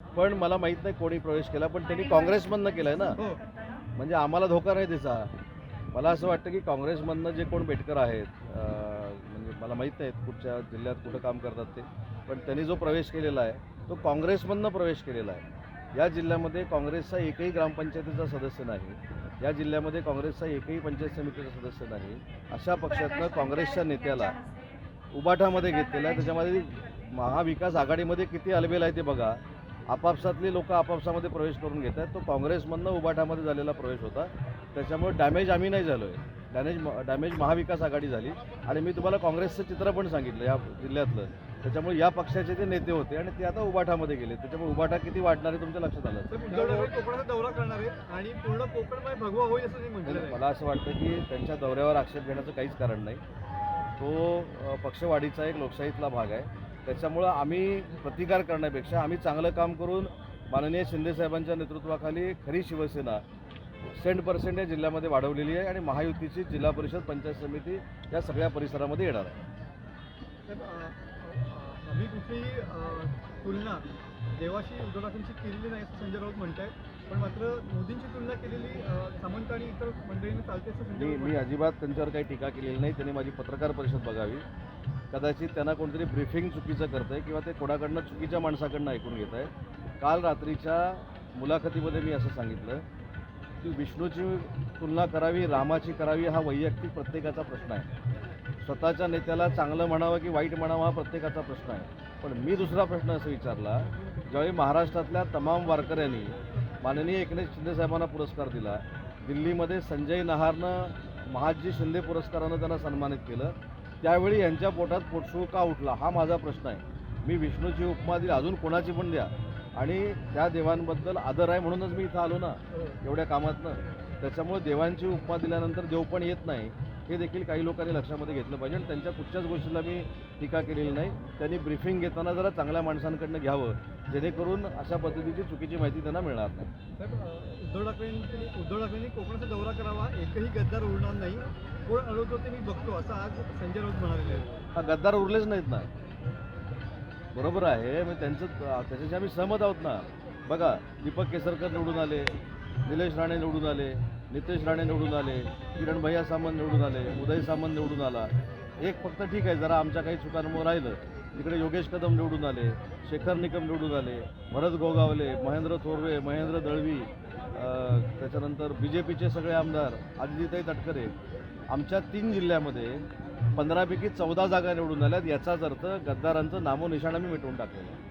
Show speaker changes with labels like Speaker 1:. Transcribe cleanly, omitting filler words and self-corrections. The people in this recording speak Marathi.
Speaker 1: पण मला माहीत नाही कोणी प्रवेश केला, पण त्यांनी काँग्रेसमधनं केलाय ना.
Speaker 2: हो.
Speaker 1: म्हणजे आम्हाला धोका नाही त्याचा. मला असं वाटतं की काँग्रेसमधनं जे कोण बेटकर आहेत, म्हणजे मला माहीत नाहीत कुठच्या जिल्ह्यात कुठं काम करतात ते, पण त्यांनी जो प्रवेश केलेला आहे तो काँग्रेसमधनं प्रवेश केलेला आहे. या जिल्ह्यामध्ये काँग्रेसचा एकही ग्रामपंचायतीचा सदस्य नाही, या जिल्ह्यामध्ये काँग्रेसचा एकही पंचायत समितीचा सदस्य नाही. अशा पक्षातनं काँग्रेसच्या नेत्याला उबाठामध्ये घेतलेला आहे. त्याच्यामध्ये महाविकास आघाडीमध्ये किती अलबेल आहे ते बघा. आपापसातली लोक आपापसामध्ये प्रवेश करून घेत आहेत. तो काँग्रेसमधनं उबाठामध्ये झालेला प्रवेश होता. त्याच्यामुळे डॅमेज आम्ही नाही झालो आहे, डॅमेज महाविकास आघाडी झाली. आणि मी तुम्हाला काँग्रेसचं चित्र पण सांगितलं या जिल्ह्यातलं. त्याच्यामुळे या पक्षाचे ते नेते होते आणि ते आता उबाठामध्ये गेले. त्याच्यामुळे उबाठा किती वाढणार आहे तुमच्या लक्षात आलं.
Speaker 2: उद्धव ठाकरे कोकणाचा दौरा करणार आहेत आणि पूर्ण कोकणमय भगवा होईल असं ते म्हटलं आहे.
Speaker 1: मला असं वाटतं की त्यांच्या दौऱ्यावर आक्षेप घेण्याचं काहीच कारण नाही. तो पक्षवाढीचा एक लोकशाहीतला भाग आहे. त्याच्यामुळं आम्ही प्रतिकार करण्यापेक्षा आम्ही चांगलं काम करून माननीय शिंदेसाहेबांच्या नेतृत्वाखाली खरी शिवसेना 100% या जिल्ह्यामध्ये वाढवलेली आहे आणि महायुतीची जिल्हा परिषद पंचायत समिती या सगळ्या परिसरामध्ये येणार आहे.
Speaker 2: साहेब, आम्ही कुठलीही तुलना देवाशी उद्धव ठाकरेंची केलेली नाही असं संजय राऊत म्हणत आहेत, पण मात्र मोदींची तुलना केलेली सामंत आणि इतर मंडळींनी चालते असं संजय राऊत
Speaker 1: मी अजिबात त्यांच्यावर काही टीका केलेली नाही. त्यांनी माझी पत्रकार परिषद बघावी. कदाचित त्यांना कोणतरी ब्रीफिंग चुकीचं करतं आहे किंवा ते कोणाकडनं चुकीच्या माणसाकडनं ऐकून घेत आहे. काल रात्रीच्या मुलाखतीमध्ये मी असं सांगितलं की विष्णूची तुलना करावी, रामाची करावी हा वैयक्तिक प्रत्येकाचा प्रश्न आहे. स्वतःच्या नेत्याला चांगलं म्हणावं की वाईट म्हणावं हा प्रत्येकाचा प्रश्न आहे. पण मी दुसरा प्रश्न असं विचारला, ज्यावेळी महाराष्ट्रातल्या तमाम वारकऱ्यांनी माननीय एकनाथ शिंदेसाहेबांना पुरस्कार दिला, दिल्लीमध्ये संजय नहारनं महादजी शिंदे पुरस्कारानं त्यांना सन्मानित केलं, त्यावेळी यांच्या पोटात पोटसूळ का उठला हा माझा प्रश्न आहे. मी विष्णूची उपमा दिली, अजून कोणाची पण द्या, आणि त्या देवांबद्दल आदर आहे म्हणूनच मी इथं आलो ना एवढ्या कामातनं. त्याच्यामुळे देवांची उपमा दिल्यानंतर देव पण येत नाही हे देखील काही लोकांनी लक्षामध्ये घेतलं पाहिजे. आणि त्यांच्या कुठच्याच गोष्टीला मी टीका केलेली नाही. त्यांनी ब्रीफिंग घेताना जरा चांगल्या माणसांकडनं घ्यावं, जेणेकरून अशा पद्धतीची चुकीची माहिती त्यांना मिळणार नाही.
Speaker 2: साहेब, उद्धव ठाकरेंनी कोकणाचा दौरा करावा, एकही गद्दार उरणार नाही, कोण अडवतो ते मी बघतो असं आज संजय राऊत म्हणाले आहेत.
Speaker 1: हा गद्दार उरलेच नाहीत ना. बरोबर आहे, मी त्याच्याशी आम्ही सहमत आहोत ना. बघा, दीपक केसरकर निवडून आले, निलेश राणे निवडून आले, नितेश राणे निवडून आले, किरण भैया सामंत निवडून आले, उदय सामंत निवडून आला. एक फक्त ठीक आहे, जरा आमच्या काही चुकांमुळे राहिलं, तिकडे योगेश कदम निवडून आले, शेखर निकम निवडून आले, भरत गोगावले, महेंद्र थोरवे, महेंद्र दळवी, त्याच्यानंतर BJPचे सगळे आमदार, आदितीताई तटकरे. आमच्या 3 जिल्ह्यामध्ये 15 पैकी 14 जागा निवडून आल्यात. याचाच अर्थ गद्दारांचं नामोनिशाण आम्ही मिटवून टाकलेलं आहे.